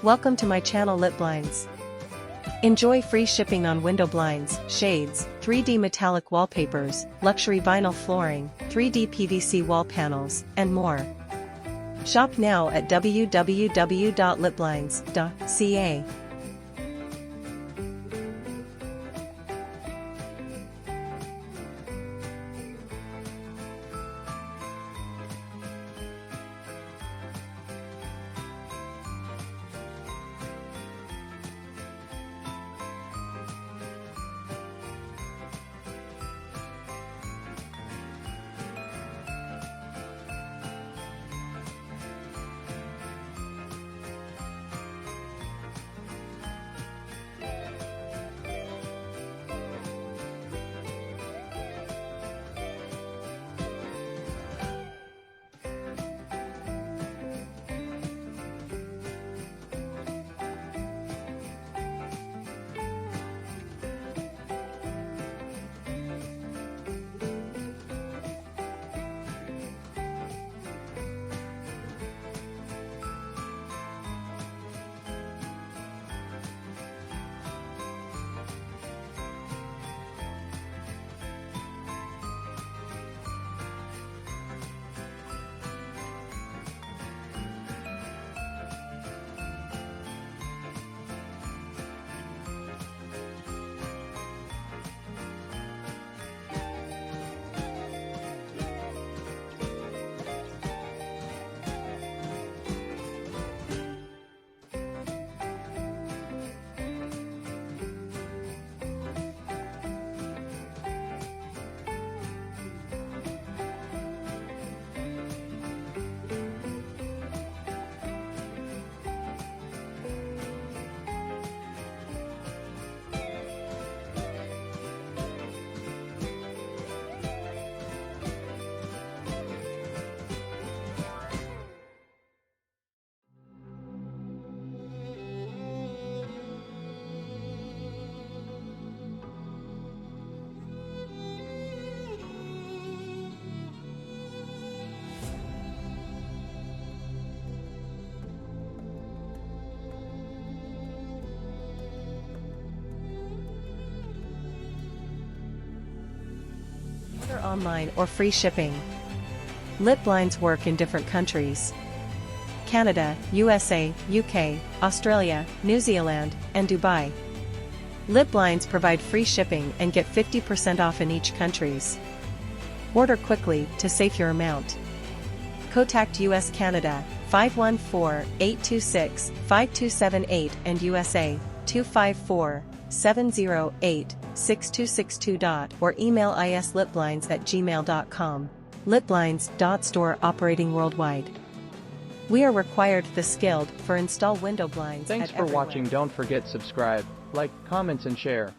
Welcome to my channel Lip Blinds. Enjoy free shipping on window blinds, shades, 3D metallic wallpapers, luxury vinyl flooring, 3D PVC wall panels, and more. Shop now at www.lipblinds.ca. Order online or free shipping. Lip blinds work in different countries: Canada, USA, UK, Australia, New Zealand, and Dubai. Lip blinds provide free shipping and get 50% off in each countries. Order quickly to save your amount. Contact US Canada 514-826-5278 and USA 254-708-6262. Or email islipblinds@gmail.com. Lipblinds.store operating worldwide. We are required the skilled for install window blinds. Thanks at for everywhere. watching. Don't forget subscribe, like, comments and share.